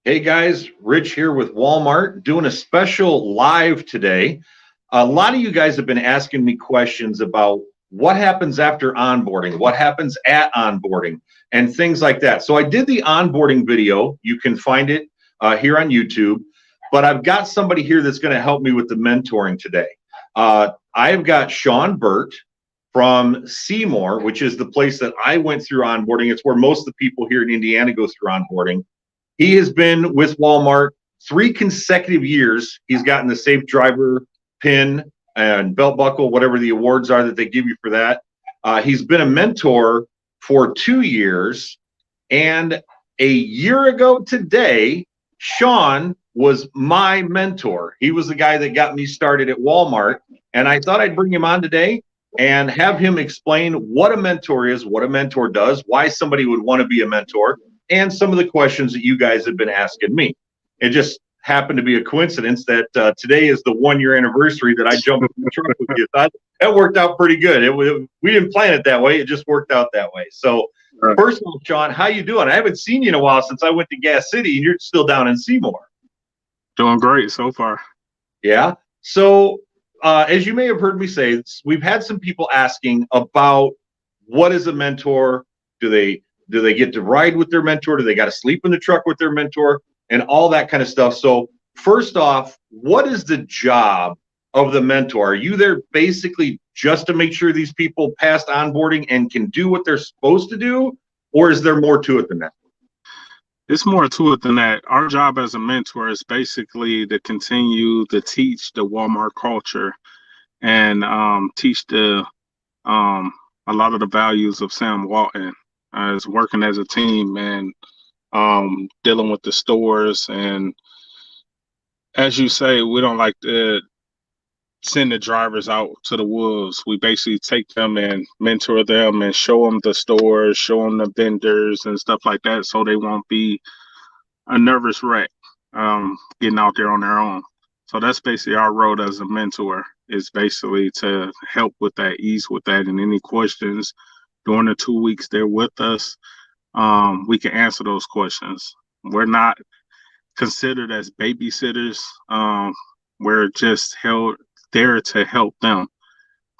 Hey guys, Rich here with Walmart doing a special live today. A lot of you guys have been asking me questions about what happens after onboarding, what happens at onboarding, and things like that. So I did the onboarding video. You can find it here on YouTube, but I've got somebody here that's going to help me with the mentoring today. I've got Shawn Burt from Seymour, which is the place that I went through onboarding. It's where most of the people here in Indiana go through onboarding. He has been with Walmart 3 consecutive years. He's gotten the safe driver pin and belt buckle, whatever the awards are that they give you for that. He's been a mentor for 2 years. And a year ago today, Shawn was my mentor. He was the guy that got me started at Walmart. And I thought I'd bring him on today and have him explain what a mentor is, what a mentor does, why somebody would want to be a mentor, and some of the questions that you guys have been asking me. It just happened to be a coincidence that today is the 1-year anniversary that I jumped in the truck with you. That worked out pretty good. We didn't plan it that way. It just worked out that way. So first of all, Shawn, how you doing? I haven't seen you in a while since I went to Gas City, and you're still down in Seymour. Doing great so far. Yeah. So as you may have heard me say, we've had some people asking about what is a mentor? Do they get to ride with their mentor? Do they got to sleep in the truck with their mentor? And all that kind of stuff. So first off, what is the job of the mentor? Are you there basically just to make sure these people passed onboarding and can do what they're supposed to do? Or is there more to it than that? It's more to it than that. Our job as a mentor is basically to continue to teach the Walmart culture and teach a lot of the values of Sam Walton as working as a team and dealing with the stores. And as you say, we don't like to send the drivers out to the wolves. We basically take them and mentor them and show them the stores, show them the vendors and stuff like that, so they won't be a nervous wreck getting out there on their own. So that's basically our role as a mentor, is basically to help with that, ease with that, and any questions during the 2 weeks they're with us, we can answer those questions. We're not considered as babysitters. We're just there to help them,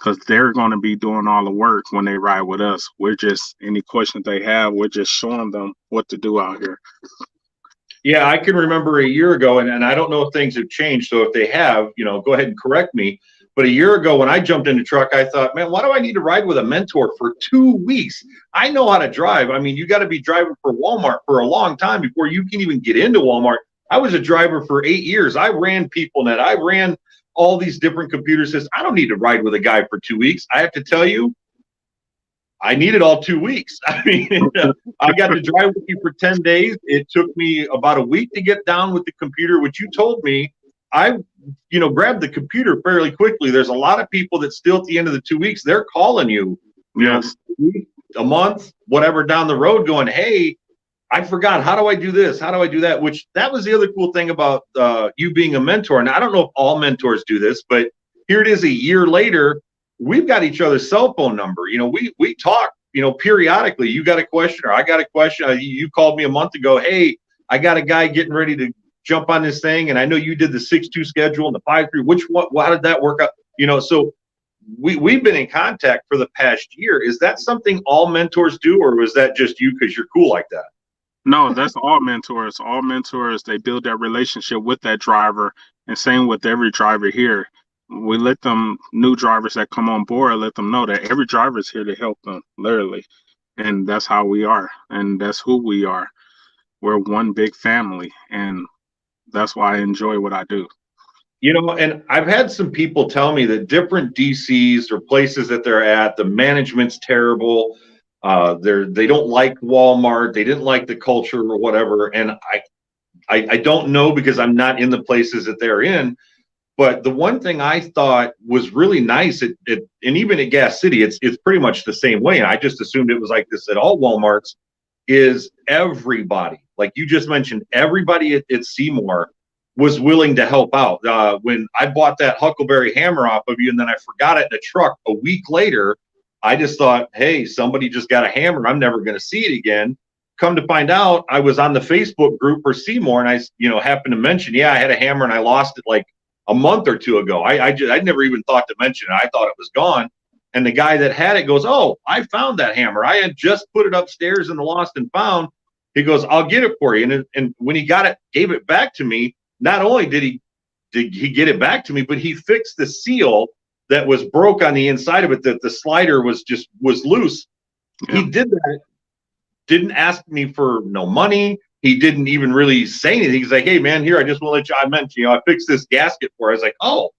because they're going to be doing all the work when they ride with us. We're just, any questions they have, we're just showing them what to do out here. Yeah, I can remember a year ago, and I don't know if things have changed. So if they have, go ahead and correct me. But a year ago when I jumped in the truck, I thought, man, why do I need to ride with a mentor for 2 weeks? I know how to drive. I mean, you got to be driving for Walmart for a long time before you can even get into Walmart. I was a driver for 8 years. I ran PeopleNet. I ran all these different computer systems. I don't need to ride with a guy for 2 weeks. I have to tell you, I needed all 2 weeks. I mean, I got to drive with you for 10 days. It took me about a week to get down with the computer, which you told me. I grabbed the computer fairly quickly. There's a lot of people that still at the end of the 2 weeks, they're calling you, Yes, a month, whatever, down the road going, hey, I forgot. How do I do this? How do I do that? Which that was the other cool thing about you being a mentor. And I don't know if all mentors do this, but here it is a year later. We've got each other's cell phone number. We talk, periodically. You got a question or I got a question. You called me a month ago. Hey, I got a guy getting ready to jump on this thing. And I know you did the 6-2 schedule and the 5-3. How did that work out? So we've been in contact for the past year. Is that something all mentors do, or was that just you because you're cool like that? no, that's all mentors. All mentors, they build that relationship with that driver, and same with every driver here. We let them, new drivers that come on board, let them know that every driver is here to help them, literally. And that's how we are, and that's who we are. We're one big family, and that's why I enjoy what I do. And I've had some people tell me that different DCs or places that they're at, the management's terrible. They don't like Walmart. They didn't like the culture or whatever. And I don't know, because I'm not in the places that they're in. But the one thing I thought was really nice, and even at Gas City, it's pretty much the same way. And I just assumed it was like this at all Walmarts, is everybody, like you just mentioned, everybody at Seymour was willing to help out. When I bought that Huckleberry hammer off of you and then I forgot it in the truck a week later, I just thought, hey, somebody just got a hammer. I'm never going to see it again. come to find out, I was on the Facebook group for Seymour, and I happened to mention, yeah, I had a hammer and I lost it like a month or two ago. I'd never even thought to mention it. I thought it was gone. And the guy that had it goes, "Oh, I found that hammer. I had just put it upstairs in the lost and found." He goes, "I'll get it for you." And when he gave it back to me, not only did he get it back to me, but he fixed the seal that was broke on the inside of it, that the slider was loose. Yeah. He did that, didn't ask me for no money. He didn't even really say anything. He's like, "Hey man, here, I just want to let you, I mentioned, I fixed this gasket for you." I was like, "Oh,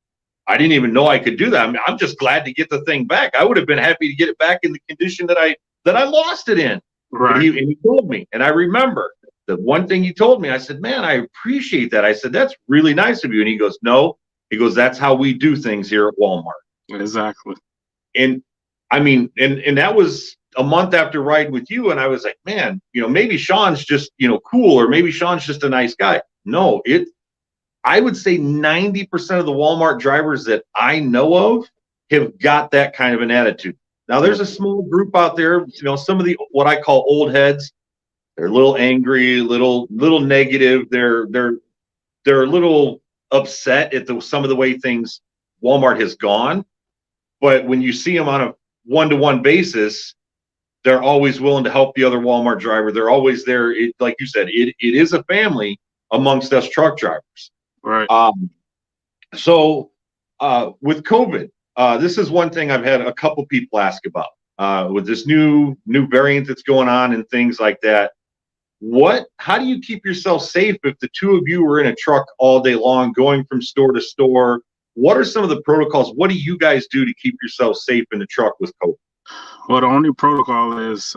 I didn't even know I could do that." I mean, I'm just glad to get the thing back. I would have been happy to get it back in the condition that I lost it in. Right. And he told me, and I remember the one thing he told me. I said, "Man, I appreciate that." I said, "That's really nice of you." And he goes, "No," he goes, "That's how we do things here at Walmart." Exactly. And I mean, and that was a month after riding with you, and I was like, "Man, maybe Shawn's just cool, or maybe Shawn's just a nice guy." No, I would say 90% of the Walmart drivers that I know of have got that kind of an attitude. Now, there's a small group out there, some of the what I call old heads. They're a little angry, little negative. They're a little upset at some of the way things Walmart has gone. But when you see them on a one-to-one basis, they're always willing to help the other Walmart driver. They're always there. Like you said, it is a family amongst us truck drivers. Right. So with COVID, this is one thing I've had a couple people ask about with this new variant that's going on and things like that. How do you keep yourself safe if the two of you are in a truck all day long, going from store to store? What are some of the protocols? What do you guys do to keep yourself safe in the truck with COVID? Well, the only protocol is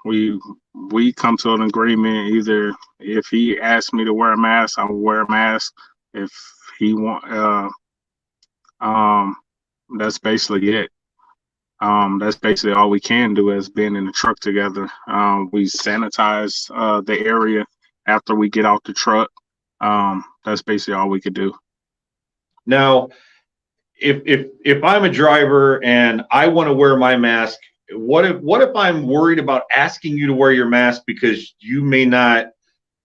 we come to an agreement. Either if he asks me to wear a mask, I will wear a mask. If he want, that's basically it. That's basically all we can do as being in the truck together. We sanitize the area after we get out the truck. That's basically all we could do. Now, if I'm a driver and I want to wear my mask, what if I'm worried about asking you to wear your mask because you may not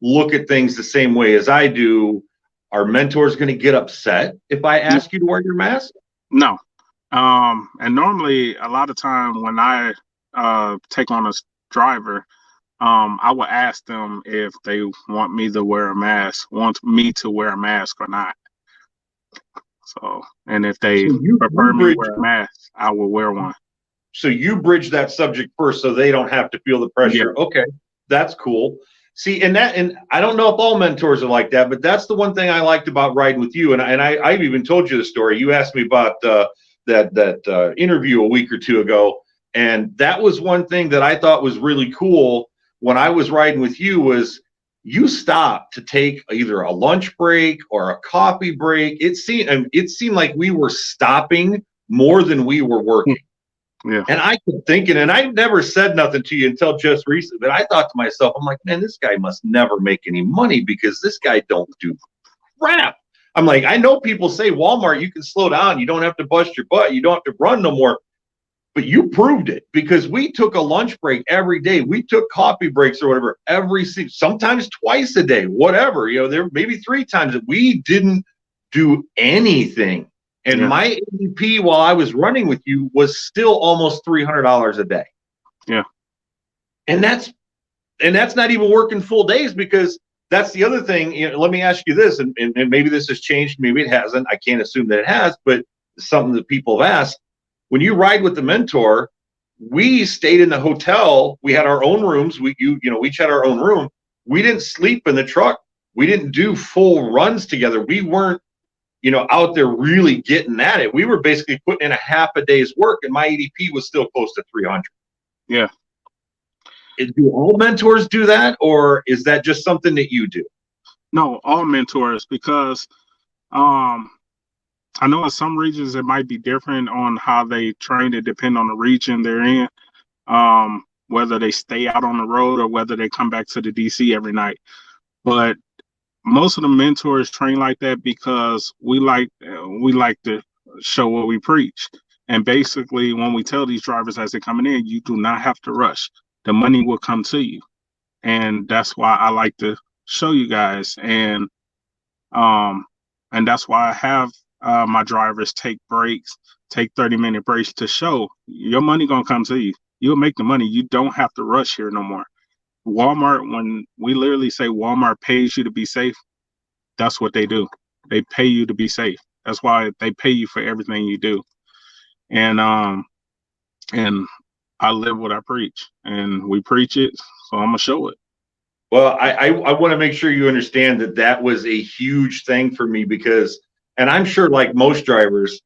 look at things the same way as I do? Are mentors going to get upset if I ask you to wear your mask? No. And normally a lot of time when I take on a driver, I will ask them if they want me to wear a mask, or not. So, and if they prefer me to wear a mask, I will wear one. So you bridge that subject first so they don't have to feel the pressure. Yeah. Okay, that's cool. See, and I don't know if all mentors are like that, but that's the one thing I liked about riding with you. And I've even told you the story. You asked me about that interview a week or two ago, and that was one thing that I thought was really cool when I was riding with you was you stopped to take either a lunch break or a coffee break. It seemed like we were stopping more than we were working. Yeah. And I kept thinking, and I never said nothing to you until just recently, but I thought to myself, I'm like, man, this guy must never make any money because this guy don't do crap. I'm like, I know people say Walmart, you can slow down. You don't have to bust your butt. You don't have to run no more. But you proved it because we took a lunch break every day. We took coffee breaks or whatever sometimes twice a day, whatever. There maybe 3 times that we didn't do anything. And my ADP while I was running with you was still almost $300 a day. Yeah. And that's not even working full days, because that's the other thing. Let me ask you this, and maybe this has changed, maybe it hasn't. I can't assume that it has, but it's something that people have asked. When you ride with the mentor, we stayed in the hotel. We had our own rooms. We each had our own room. We didn't sleep in the truck. We didn't do full runs together. We weren't out there really getting at it. We were basically putting in a half a day's work, and my ADP was still close to 300. Yeah. Do all mentors do that, or is that just something that you do? No, all mentors, because I know in some regions it might be different on how they train. It depends on the region they're in, whether they stay out on the road or whether they come back to the DC every night. But most of the mentors train like that because we like to show what we preach. And basically, when we tell these drivers as they're coming in, you do not have to rush. The money will come to you. And that's why I like to show you guys. And that's why I have my drivers take breaks, take 30-minute breaks to show your money gonna come to you. You'll make the money. You don't have to rush here no more. Walmart, when we literally say Walmart pays you to be safe, that's what they do. They pay you to be safe. That's why they pay you for everything you do. And and I live what I preach, and we preach it, so I'm gonna show it. Well, I want to make sure you understand that that was a huge thing for me because, and I'm sure like most drivers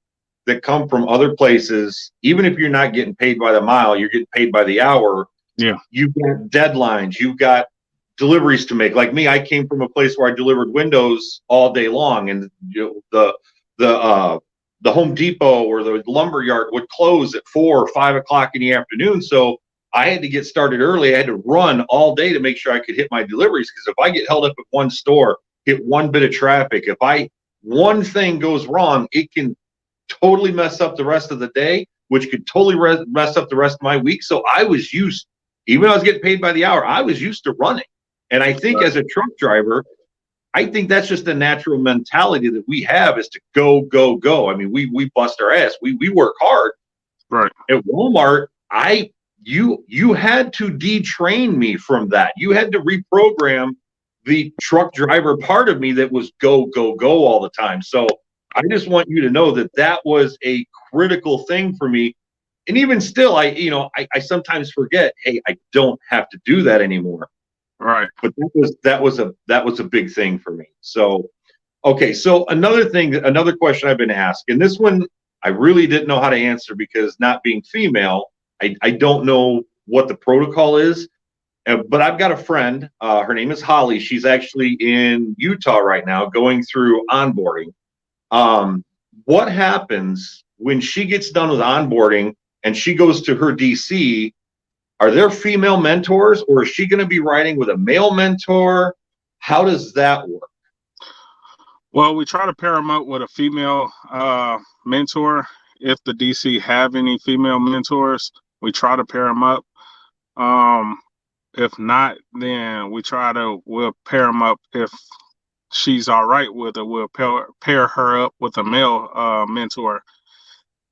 that come from other places, even if you're not getting paid by the mile, you're getting paid by the hour. Yeah. You've got deadlines, you've got deliveries to make. Like me, I came from a place where I delivered windows all day long, and the Home Depot or the lumber yard would close at 4 or 5 o'clock in the afternoon. So I had to get started early. I had to run all day to make sure I could hit my deliveries, because if I get held up at one store, hit one bit of traffic, if one thing goes wrong, it can totally mess up the rest of the day, which could totally mess up the rest of my week. So I was used, even though I was getting paid by the hour, I was used to running. And I think as a truck driver, I think that's just the natural mentality that we have, is to go, go, go. I mean, we bust our ass. We work hard. Right. At Walmart, you had to detrain me from that. You had to reprogram the truck driver part of me that was go, go, go all the time. So I just want you to know that that was a critical thing for me. And even still, I sometimes forget, hey, I don't have to do that anymore. Right. But that was a big thing for me. So, okay. So another question I've been asked, and this one I really didn't know how to answer, because not being female, I don't know what the protocol is. But I've got a friend, her name is Holly. She's actually in Utah right now going through onboarding. What happens when she gets done with onboarding and she goes to her DC? Are there female mentors, or is she going to be riding with a male mentor? How does that work? Well, we try to pair them up with a female mentor. If the DC have any female mentors, we try to pair them up. If not, then we'll pair them up. If she's all right with it, we'll pair her up with a male mentor.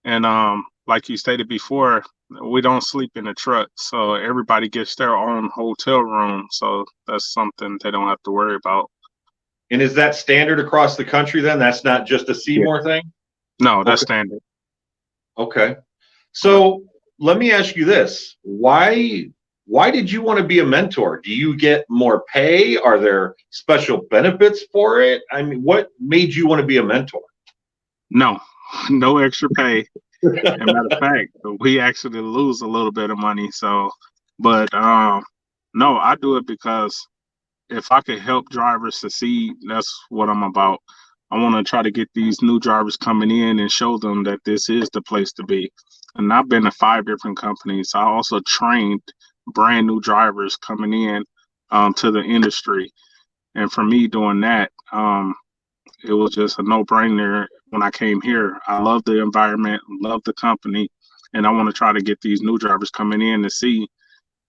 And like you stated before, we don't sleep in the truck, so everybody gets their own hotel room. So that's something they don't have to worry about. And is that standard across the country then? That's not just a Seymour thing? No, that's standard. Okay. So let me ask you this. Why did you want to be a mentor? Do you get more pay? Are there special benefits for it? I mean, what made you want to be a mentor? No extra pay. As a matter of fact, we actually lose a little bit of money. So, but no, I do it because if I could help drivers succeed, that's what I'm about. I want to try to get these new drivers coming in and show them that this is the place to be. And I've been to 5 different companies. I also trained brand new drivers coming in to the industry. And for me doing that, it was just a no-brainer when I came here. I love the environment, love the company, and I want to try to get these new drivers coming in to see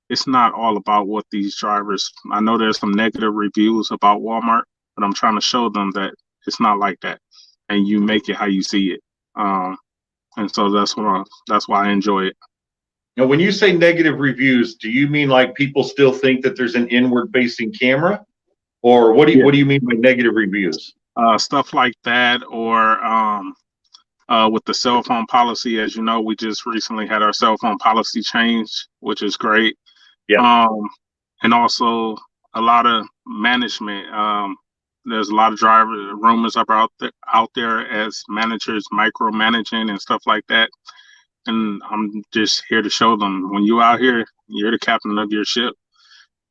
it's not all about what these drivers. I know there's some negative reviews about Walmart, but I'm trying to show them that it's not like that, and you make it how you see it. And so that's why I enjoy it. Now, when you say negative reviews, do you mean like people still think that there's an inward-facing camera, or what do you mean by negative reviews? Stuff like that, or with the cell phone policy. As you know, we just recently had our cell phone policy change, which is great. Yeah. And also a lot of management. There's a lot of driver rumors about out there as managers micromanaging and stuff like that. And I'm just here to show them, when you out here, you're the captain of your ship.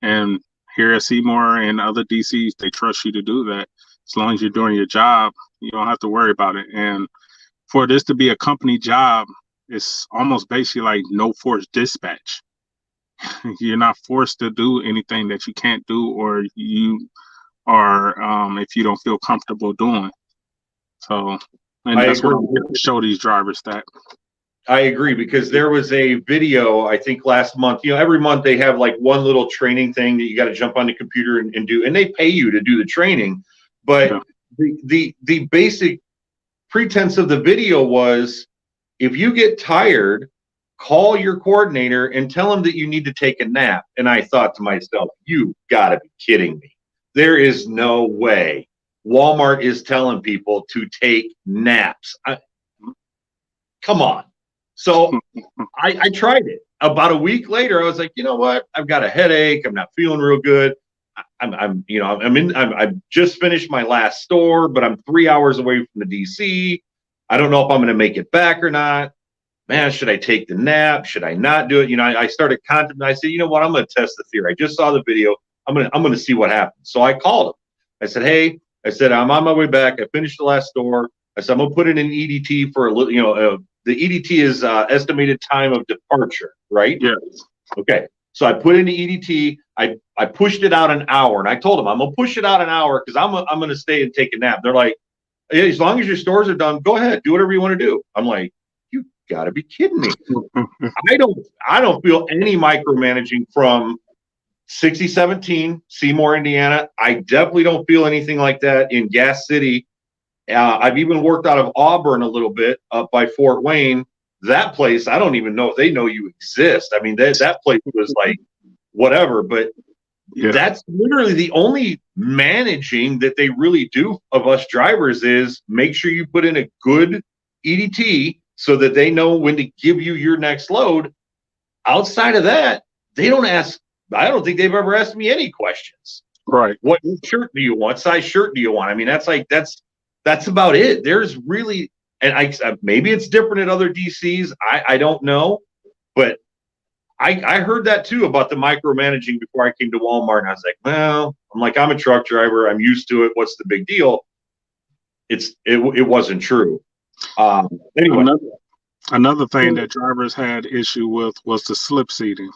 And here at Seymour and other DCs, they trust you to do that. As long as you're doing your job, you don't have to worry about it. And for this to be a company job, it's almost basically like no force dispatch. You're not forced to do anything that you can't do, or you are if you don't feel comfortable doing. So, and that's what I'm here to show these drivers that. I agree, because there was a video, I think last month, every month they have like one little training thing that you got to jump on the computer and do, and they pay you to do the training. But Yeah. the basic pretense of the video was, if you get tired, call your coordinator and tell him that you need to take a nap. And I thought to myself, you gotta be kidding me. There is no way Walmart is telling people to take naps. Come on. So I tried it. About a week later, I was like, you know what? I've got a headache. I'm not feeling real good. I've just finished my last store, but I'm 3 hours away from the DC. I don't know if I'm going to make it back or not. Man, should I take the nap? Should I not do it? I started contemplating. I said, you know what? I'm going to test the theory. I just saw the video. I'm going to see what happens. So I called him. I said, hey, I'm on my way back. I finished the last store. I said, I'm going to put in an EDT for a little, the EDT is estimated time of departure, right? Yes. Okay. So I put in the EDT. I pushed it out an hour, and I told them I'm gonna push it out an hour because I'm gonna stay and take a nap. They're like, hey, as long as your stores are done, go ahead, do whatever you want to do. I'm like, you gotta be kidding me. I don't feel any micromanaging from 6017 Seymour, Indiana. I definitely don't feel anything like that in Gas City. I've even worked out of Auburn a little bit up by Fort Wayne. That place, I don't even know if they know you exist. I mean, that place was like whatever, but Yeah. that's literally the only managing that they really do of us drivers is make sure you put in a good EDT so that they know when to give you your next load. Outside of that, they don't ask. I don't think they've ever asked me any questions. Right. What shirt do you want? Size shirt do you want? I mean, that's about it. There's really, and I maybe it's different at other DCs. I don't know, but I heard that too about the micromanaging before I came to Walmart. And I was like, well, I'm a truck driver. I'm used to it. What's the big deal? It wasn't true. Anyway. Another thing that drivers had issue with was the slip seating.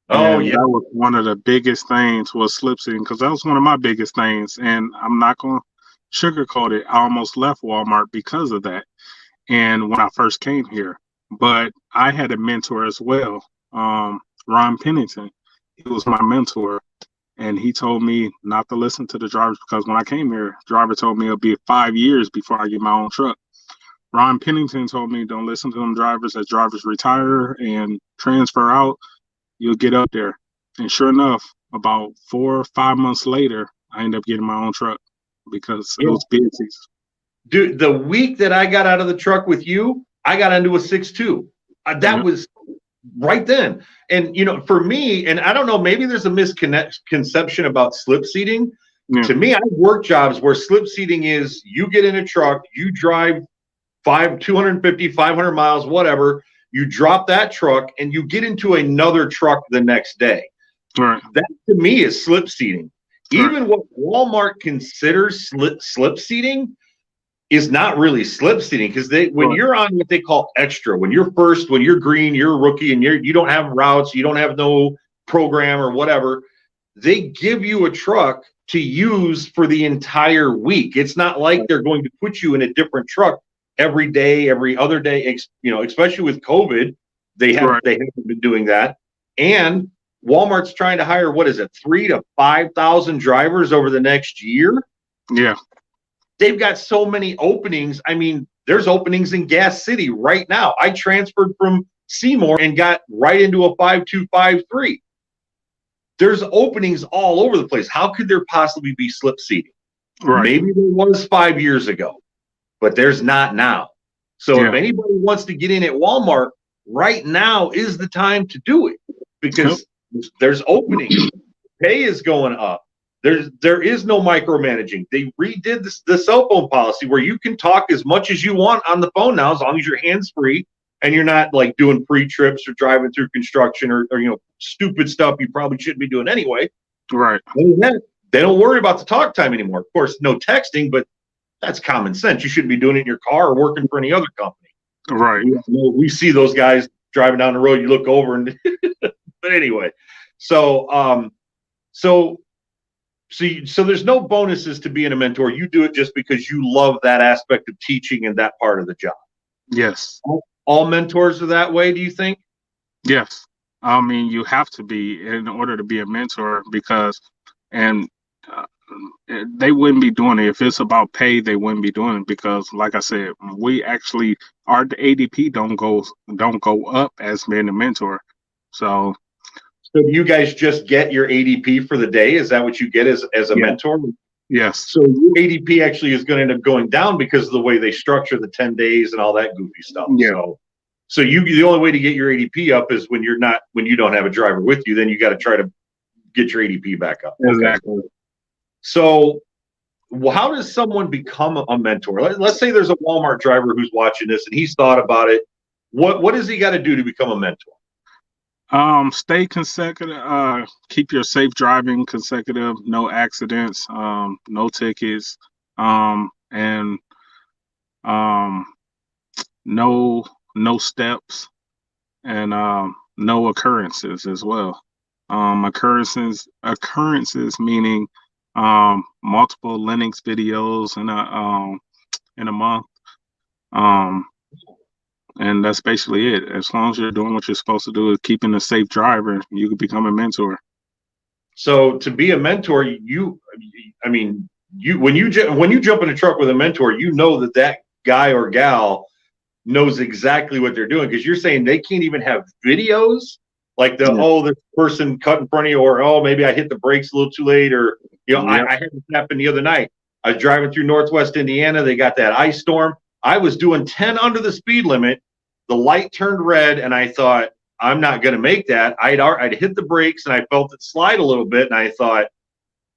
Oh, And yeah. that was one of the biggest things was slip seating, because that was one of my biggest things. And I'm not going to sugarcoat it. I almost left Walmart because of that. And when I first came here, but I had a mentor as well, Ron Pennington. He was my mentor, and he told me not to listen to the drivers, because when I came here, the driver told me it'll be 5 years before I get my own truck. Ron Pennington told me don't listen to them drivers. As drivers retire and transfer out, you'll get up there. And sure enough, about 4 or 5 months later, I ended up getting my own truck because it was busy. Dude, the week that I got out of the truck with you, I got into a 6.2. That was right then. And, for me, and I don't know, maybe there's a misconception about slip seating. Yeah. To me, I work jobs where slip seating is you get in a truck, you drive 250, 500 miles, whatever. You drop that truck and you get into another truck the next day. Right. That to me is slip seating. Right. Even what Walmart considers slip seating is not really slip seating, because when you're on what they call extra, when you're green, you're a rookie, and you don't have routes, you don't have no program or whatever, they give you a truck to use for the entire week. It's not like they're going to put you in a different truck every day, every other day, especially with COVID, they haven't been doing that. And Walmart's trying to hire, 3,000 to 5,000 drivers over the next year. Yeah. They've got so many openings. I mean, there's openings in Gas City right now. I transferred from Seymour and got right into a 5253. There's openings all over the place. How could there possibly be slip seating? Right. Maybe there was 5 years ago, but there's not now. So if anybody wants to get in at Walmart, right now is the time to do it, because there's openings. Pay is going up. There is no micromanaging. They redid the cell phone policy where you can talk as much as you want on the phone now, as long as you're hands-free and you're not like doing pre-trips or driving through construction or stupid stuff you probably shouldn't be doing anyway. Right. They don't worry about the talk time anymore. Of course, no texting, but that's common sense. You shouldn't be doing it in your car or working for any other company. Right. We see those guys driving down the road. You look over and, but anyway, so there's no bonuses to being a mentor. You do it just because you love that aspect of teaching and that part of the job. Yes. all mentors are that way, do you think? Yes. I mean, you have to be in order to be a mentor because, and uh, they wouldn't be doing it if it's about pay. They wouldn't be doing it because, like I said, we actually our ADP don't go up as being a mentor. So So do you guys just get your ADP for the day? Is that what you get as a yeah, mentor? yes, So your ADP actually is going to end up going down because of the way they structure the 10 days and all that goofy stuff. yeah, So the only way to get your ADP up is when you don't have a driver with you, then you got to try to get your ADP back up. exactly. Okay. So how does someone become a mentor? Let's say there's a Walmart driver who's watching this and he's thought about it. What does he got to do to become a mentor? Stay consecutive. Keep your safe driving consecutive. No accidents. No tickets. And no steps, and no occurrences as well. Occurrences meaning multiple Linux videos in a month. Um, and that's basically it. As long as you're doing what you're supposed to do, keeping a safe driver, you can become a mentor. So to be a mentor, I mean, when you jump in a truck with a mentor, you know that guy or gal knows exactly what they're doing because you're saying they can't even have videos like Yeah. this person cut in front of you, or maybe I hit the brakes a little too late, or Yep. I had this happen the other night. I was driving through Northwest Indiana. They got that ice storm. I was doing 10 under the speed limit. The light turned red, and I thought, I'm not going to make that. I'd hit the brakes, and I felt it slide a little bit, and I thought,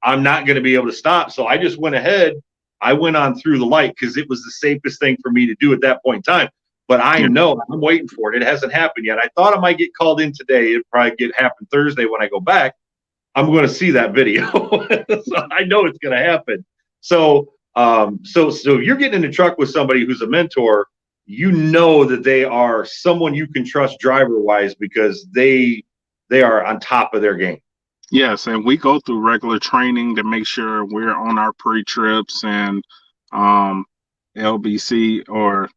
I'm not going to be able to stop. So I just went ahead. I went on through the light because it was the safest thing for me to do at that point in time. But I know I'm waiting for it. It hasn't happened yet. I thought I might get called in today. It'll probably happen Thursday when I go back. I'm going to see that video. So I know it's going to happen. So if you're getting in a truck with somebody who's a mentor, you know that they are someone you can trust driver wise because they are on top of their game. Yes, and we go through regular training to make sure we're on our pre-trips and LBC or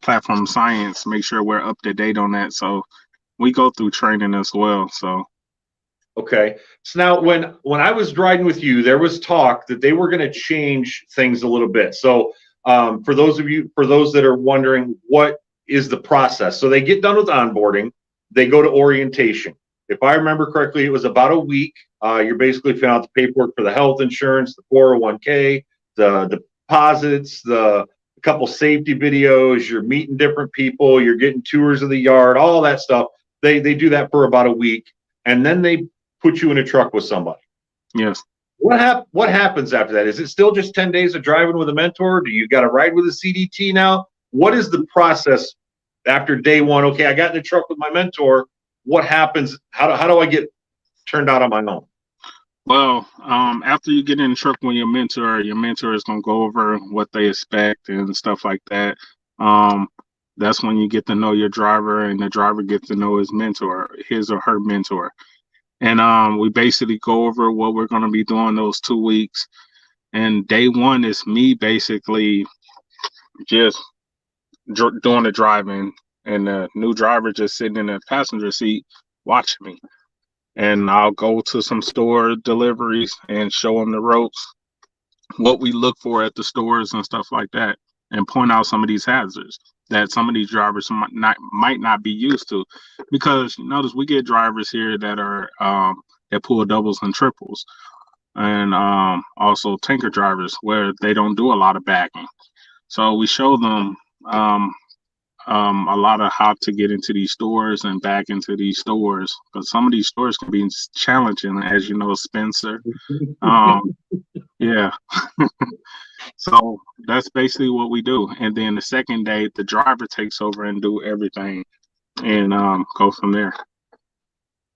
platform science, make sure we're up to date on that. So we go through training as well. So okay. So now when I was riding with you, there was talk that they were going to change things a little bit. So for those that are wondering, what is the process? So they get done with onboarding, they go to orientation. If I remember correctly, it was about a week. You're basically filling out the paperwork for the health insurance, the 401k, the deposits, a couple safety videos. You're meeting different people. You're getting tours of the yard, all that stuff. They do that for about a week, and then they put you in a truck with somebody. yes. What happens after that? Is it still just 10 days of driving with a mentor? Do you got to ride with a CDT now? What is the process after day one? Okay, I got in the truck with my mentor. What happens? How do I get turned out on my own? Well, after you get in the truck with your mentor is going to go over what they expect and stuff like that. That's when you get to know your driver, and the driver gets to know his or her mentor. And we basically go over what we're going to be doing those 2 weeks. And day one is me basically just doing the driving, and the new driver just sitting in the passenger seat watching me. And I'll go to some store deliveries and show them the ropes, what we look for at the stores and stuff like that, and point out some of these hazards that some of these drivers might not be used to. Because you notice we get drivers here that are that pull doubles and triples, and also tanker drivers where they don't do a lot of backing. So we show them a lot of how to get into these stores and back into these stores, because some of these stores can be challenging, as you know, Spencer. Yeah. So that's basically what we do. And then the second day, the driver takes over and do everything, and go from there.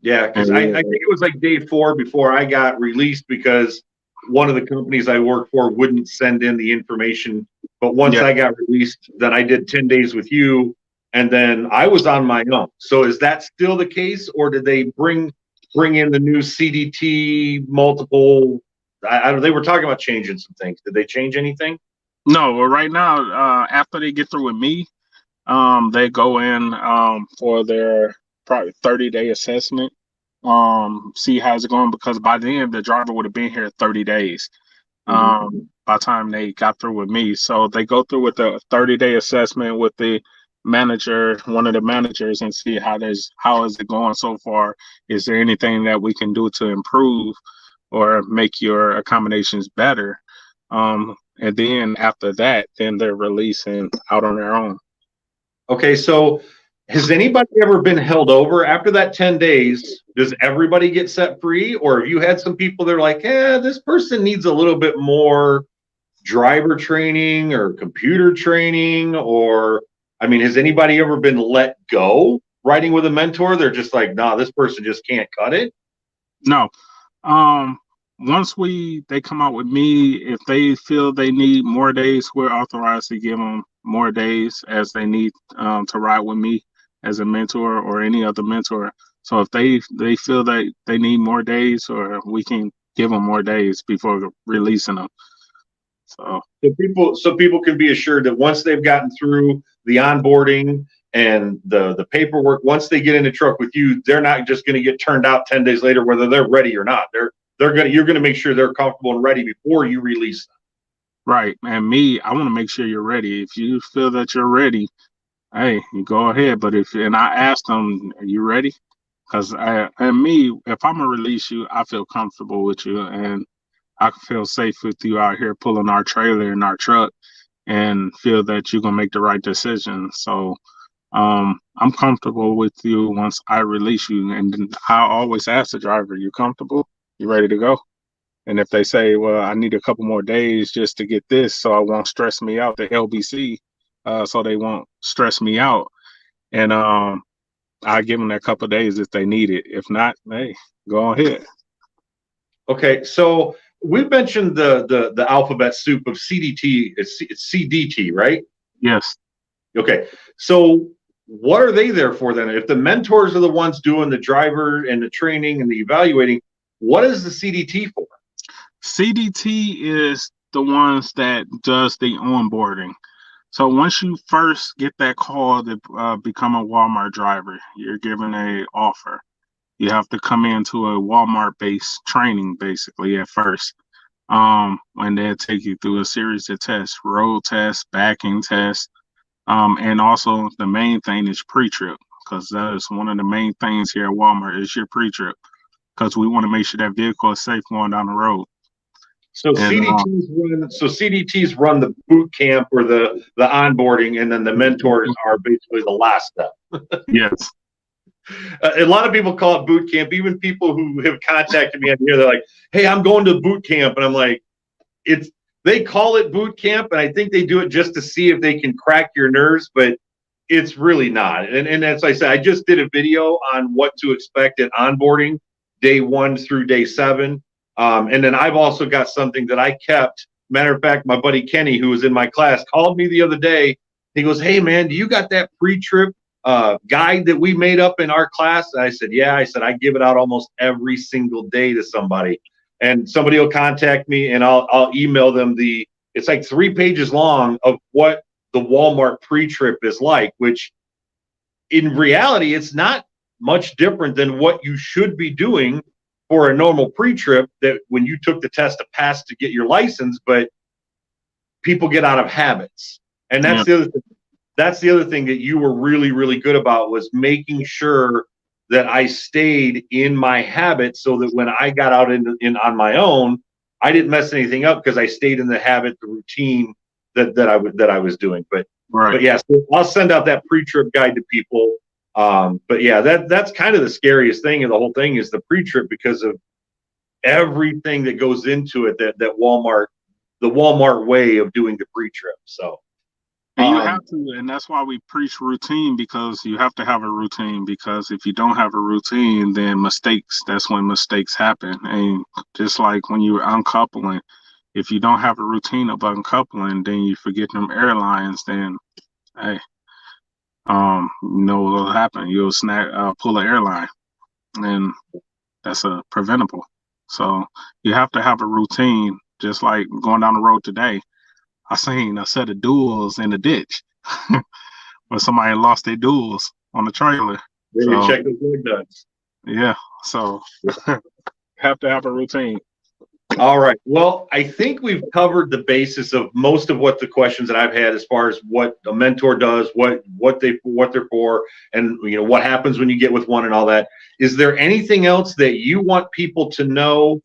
Yeah, because I think it was like day 4 before I got released because one of the companies I worked for wouldn't send in the information. But once I got released, then I did 10 days with you, and then I was on my own. So is that still the case, or did they bring in the new CDT multiple? They were talking about changing some things. Did they change anything? No, well, right now, after they get through with me, They go in for their probably 30-day assessment, see how's it going, because by then the driver would have been here 30 days by the time they got through with me. So they go through with the 30-day assessment with the manager, one of the managers, and see how is it going so far. Is there anything that we can do to improve or make your accommodations better? And then after that, then they're releasing out on their own. Okay, so has anybody ever been held over after that 10 days? Does everybody get set free? Or have you had some people that are like, this person needs a little bit more driver training or computer training? Or, I mean, has anybody ever been let go riding with a mentor? They're just like, nah, this person just can't cut it. No. Once they come out with me, if they feel they need more days, we're authorized to give them more days as they need to ride with me as a mentor or any other mentor. So if they feel that they need more days, or we can give them more days before releasing them. So people can be assured that once they've gotten through the onboarding and the paperwork, once they get in the truck with you, they're not just going to get turned out 10 days later, whether they're ready or not. You're going to make sure they're comfortable and ready before you release them. Right. And me, I want to make sure you're ready. If you feel that you're ready, hey, you go ahead. But and I asked them, are you ready? Because if I'm gonna release you, I feel comfortable with you, and I feel safe with you out here pulling our trailer in our truck, and feel that you're gonna make the right decision. So, I'm comfortable with you once I release you, and then I always ask the driver, "You comfortable? You ready to go?" And if they say, "Well, I need a couple more days just to get this, so it won't stress me out," the LBC, so they won't stress me out, and I give them that couple of days if they need it. If not, hey, go ahead. Okay, so we've mentioned the alphabet soup of CDT. It's CDT, right? Yes. Okay, so what are they there for then? If the mentors are the ones doing the driver and the training and the evaluating, what is the CDT for? CDT is the ones that does the onboarding. So once you first get that call to become a Walmart driver, you're given a offer. You have to come into a Walmart-based training basically at first. And they'll take you through a series of tests, road tests, backing tests, and also the main thing is pre-trip, because that is one of the main things here at Walmart is your pre-trip, because we want to make sure that vehicle is safe going down the road. So CDTs run the boot camp or the onboarding, and then the mentors are basically the last step. Yes. A lot of people call it boot camp. Even people who have contacted me on here, they're like, "Hey, I'm going to boot camp," and I'm like, they call it boot camp, and I think they do it just to see if they can crack your nerves, but it's really not. And as I said, I just did a video on what to expect at onboarding, day 1 through day 7. And then I've also got something that I kept. Matter of fact, my buddy Kenny, who was in my class, called me the other day. He goes, "Hey, man, do you got that pre-trip guide that we made up in our class?" And I said, "Yeah." I said, "I give it out almost every single day to somebody." And somebody will contact me, and I'll email them it's like 3 pages long of what the Walmart pre-trip is like, which in reality, it's not much different than what you should be doing for a normal pre-trip that when you took the test to pass to get your license, but people get out of habits. And that's the other thing. That's the other thing that you were really, really good about, was making sure that I stayed in my habit so that when I got out on my own, I didn't mess anything up because I stayed in the habit, the routine that I was doing. But yeah, so I'll send out that pre-trip guide to people. But yeah, that's kind of the scariest thing of the whole thing is the pre-trip, because of everything that goes into it, the Walmart way of doing the pre-trip. So. And you have to, and that's why we preach routine, because you have to have a routine, because if you don't have a routine, then that's when mistakes happen. And just like when you're uncoupling, if you don't have a routine of uncoupling, then you forget them airlines, then, hey, you know what will happen. You'll pull an airline, and that's preventable. So you have to have a routine, just like going down the road today. I seen a set of duels in the ditch. when somebody lost their duals on the trailer. Then you check those lug nuts. Yeah, so have to have a routine. All right. Well, I think we've covered the basis of most of what the questions that I've had as far as what a mentor does, what they're for, and what happens when you get with one and all that. Is there anything else that you want people to know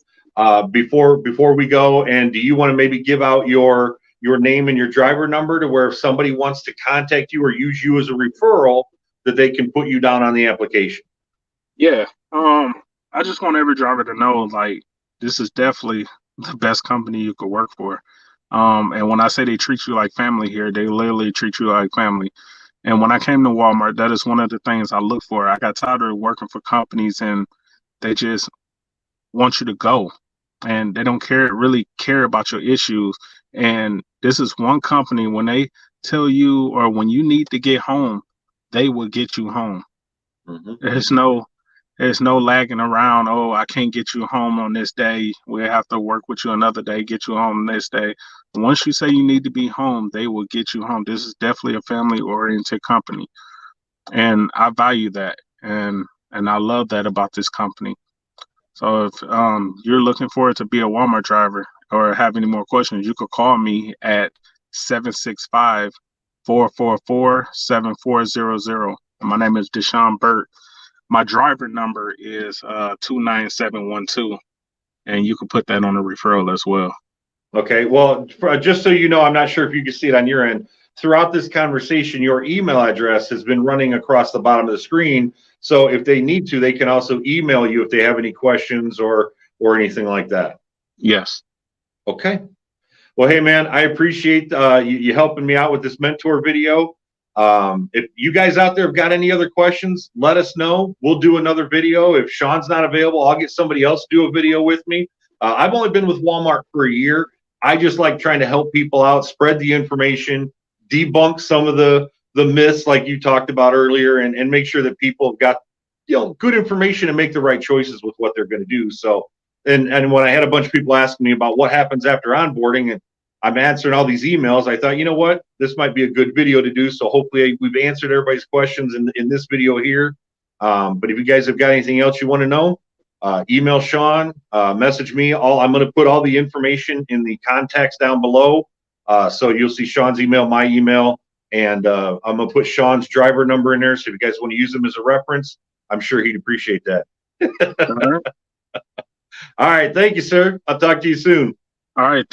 before we go? And do you want to maybe give out your name and your driver number to where if somebody wants to contact you or use you as a referral, that they can put you down on the application? Yeah. I just want every driver to know, like, this is definitely the best company you could work for. And when I say they treat you like family here, they literally treat you like family. And when I came to Walmart, that is one of the things I look for. I got tired of working for companies and they just want you to go and they don't really care about your issues. And this is one company, when they tell you or when you need to get home, they will get you home. Mm-hmm. There's no lagging around. Oh, I can't get you home on this day. We'll have to work with you another day, get you home this day. Once you say you need to be home, they will get you home. This is definitely a family-oriented company. And I value that. And I love that about this company. So if you're looking forward to be a Walmart driver or have any more questions, you could call me at 765-444-7400. My name is Shawn Burt. My driver number is 29712, and you can put that on a referral as well. Okay. Well, just so you know, I'm not sure if you can see it on your end. Throughout this conversation, your email address has been running across the bottom of the screen. So if they need to, they can also email you if they have any questions or anything like that. Yes. Okay. Well, hey, man, I appreciate you helping me out with this mentor video. If you guys out there have got any other questions, let us know. We'll do another video. If Shawn's not available, I'll get somebody else to do a video with me. I've only been with Walmart for a year. I just like trying to help people out, spread the information, debunk some of the myths like you talked about earlier, and make sure that people have got good information and make the right choices with what they're going to do. So, and when I had a bunch of people asking me about what happens after onboarding, and I'm answering all these emails, I thought, you know what, this might be a good video to do. So hopefully we've answered everybody's questions in this video here. But if you guys have got anything else you want to know, email Shawn, message me. I'm going to put all the information in the contacts down below. So you'll see Shawn's email, my email, and I'm going to put Shawn's driver number in there. So if you guys want to use him as a reference, I'm sure he'd appreciate that. All right. Thank you, sir. I'll talk to you soon. All right.